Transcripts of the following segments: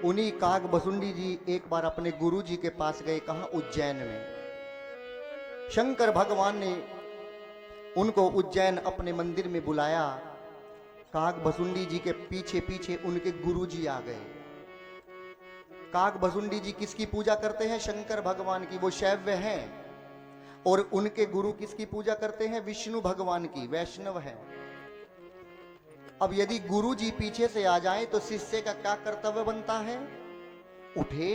उन्हीं काग भसुंडी जी एक बार अपने गुरु जी के पास गए, कहा उज्जैन में। शंकर भगवान ने उनको उज्जैन अपने मंदिर में बुलाया। काग भसुंडी जी के पीछे पीछे उनके गुरु जी आ गए। काग भसुंडी जी किसकी पूजा करते हैं? शंकर भगवान की, वो शैव्य हैं। और उनके गुरु किसकी पूजा करते हैं? विष्णु भगवान की, वैष्णव है। अब यदि गुरु जी पीछे से आ जाएं तो शिष्य का क्या कर्तव्य बनता है? उठे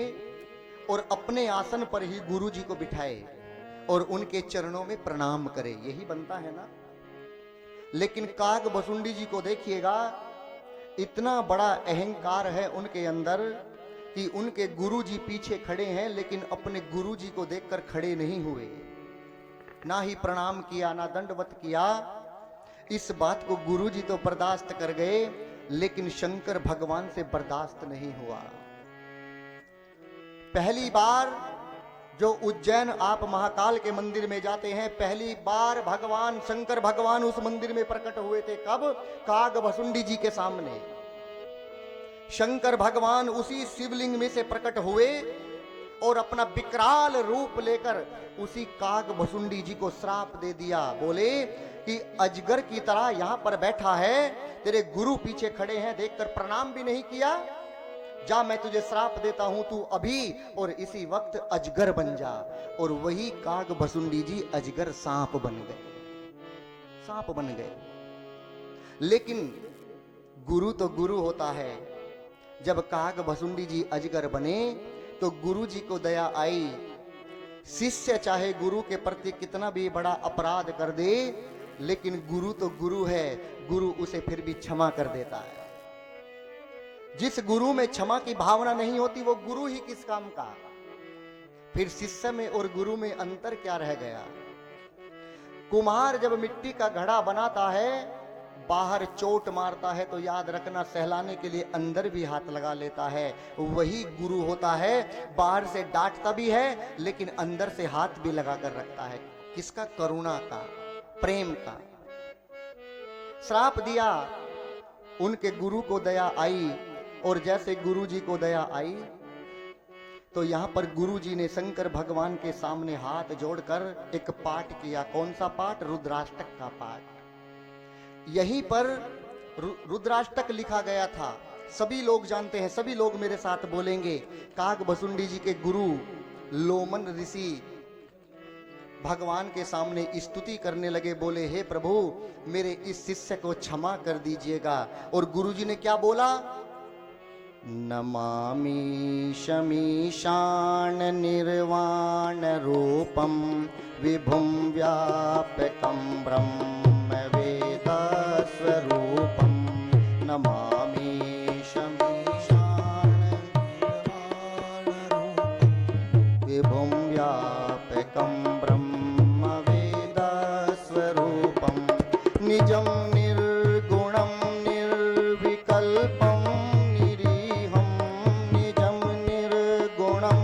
और अपने आसन पर ही गुरु जी को बिठाए और उनके चरणों में प्रणाम करे, यही बनता है ना। लेकिन काग भसुंडी जी को देखिएगा, इतना बड़ा अहंकार है उनके अंदर कि उनके गुरु जी पीछे खड़े हैं लेकिन अपने गुरु जी को देखकर खड़े नहीं हुए, ना ही प्रणाम किया, ना दंडवत किया। इस बात को गुरु जी तो बर्दाश्त कर गए लेकिन शंकर भगवान से बर्दाश्त नहीं हुआ। पहली बार जो उज्जैन आप महाकाल के मंदिर में जाते हैं, पहली बार भगवान शंकर भगवान उस मंदिर में प्रकट हुए थे। कब? काग भसुंडी जी के सामने। शंकर भगवान उसी शिवलिंग में से प्रकट हुए और अपना विकराल रूप लेकर उसी काग भसुंडी जी को श्राप दे दिया। बोले कि अजगर की तरह यहां पर बैठा है, तेरे गुरु पीछे खड़े हैं, देखकर प्रणाम भी नहीं किया। जा, मैं तुझे श्राप देता हूं, तू अभी और इसी वक्त अजगर बन जा। और वही काग भसुंडी जी अजगर सांप बन गए, सांप बन गए। लेकिन गुरु तो गुरु होता है। जब काग भसुंडी जी अजगर बने तो गुरु जी को दया आई। शिष्य चाहे गुरु के प्रति कितना भी बड़ा अपराध कर दे, लेकिन गुरु तो गुरु है, गुरु उसे फिर भी क्षमा कर देता है। जिस गुरु में क्षमा की भावना नहीं होती वो गुरु ही किस काम का। फिर शिष्य में और गुरु में अंतर क्या रह गया? कुम्हार जब मिट्टी का घड़ा बनाता है, बाहर चोट मारता है तो याद रखना सहलाने के लिए अंदर भी हाथ लगा लेता है। वही गुरु होता है, बाहर से डांटता भी है लेकिन अंदर से हाथ भी लगा कर रखता है। किसका? करुणा का, प्रेम का। श्राप दिया, उनके गुरु को दया आई और जैसे गुरु जी को दया आई तो यहां पर गुरु जी ने शंकर भगवान के सामने हाथ जोड़कर एक पाठ किया। कौन सा पाठ? रुद्राष्टक का पाठ। यहीं पर रुद्राष्टक लिखा गया था, सभी लोग जानते हैं, सभी लोग मेरे साथ बोलेंगे। काग भसुंडी जी के गुरु लोमन ऋषि भगवान के सामने स्तुति करने लगे। बोले, हे प्रभु, मेरे इस शिष्य को क्षमा कर दीजिएगा। और गुरु जी ने क्या बोला? नमामि शमीशान निर्वाण रूपम विभुम व्यापकम ब्रह्म वेद स्वरूपम। नमामि शमीशान निर्वाण रूपम विभुम व्यापकम ब्रह्म वेद स्वरूपम। निजम निर्गुणम निर्विकल्पम निरीहम। निजम निर्गुणम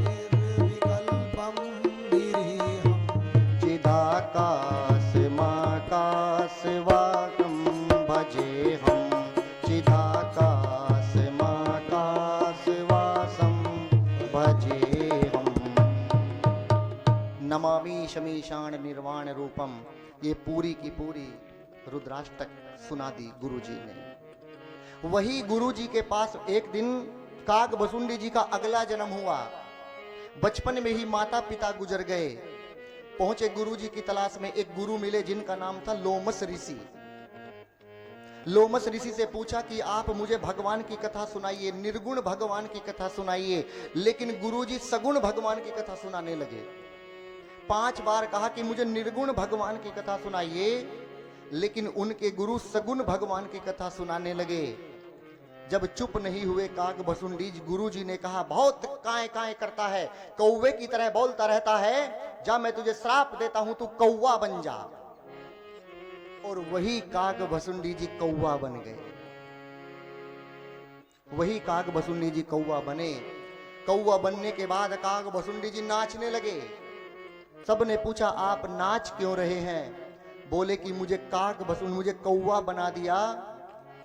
निर्विकल्पम निरीहम। चिदाकाशमाकाशवाकं भजेहम। चिदाकाशमाकाशवासं भजेहम। नमामि शमीशान निर्वाण रूपम। ये पूरी की पूरी रुद्राष्टक सुना दी गुरु जी ने। वही गुरु जी के पास एक दिन काग भसुंडी जी का अगला जन्म हुआ। बचपन में ही माता पिता गुजर गए। पहुंचे गुरु जी की तलाश में, एक गुरु मिले जिनका नाम था लोमस ऋषि। लोमस ऋषि से पूछा कि आप मुझे भगवान की कथा सुनाइए, निर्गुण भगवान की कथा सुनाइए। लेकिन गुरु जी सगुण भगवान की कथा सुनाने लगे। 5 बार कहा कि मुझे निर्गुण भगवान की कथा सुनाइए, लेकिन उनके गुरु सगुण भगवान की कथा सुनाने लगे। जब चुप नहीं हुए काग भसुंडी, गुरु जी ने कहा, बहुत काए काए करता है, कौवे की तरह बोलता रहता है, जा, मैं तुझे श्राप देता हूं, तू कौवा बन जा। और वही काग भसुंडी जी कौवा बन गए। वही काग भसुंडी जी कौवा बने। कौवा बनने के बाद काग भसुंडी जी नाचने लगे। सबने पूछा, आप नाच क्यों रहे हैं? बोले कि मुझे काग भसुंडी, मुझे कौवा बना दिया,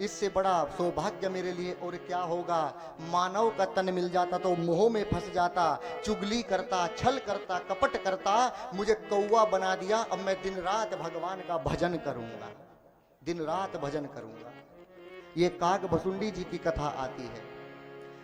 इससे बड़ा सौभाग्य मेरे लिए और क्या होगा। मानव का तन मिल जाता तो मोह में फंस जाता, चुगली करता, छल करता, कपट करता, मुझे कौवा बना दिया। अब मैं दिन रात भगवान का भजन करूंगा, दिन रात भजन करूंगा। ये काग भसुंडी जी की कथा आती है।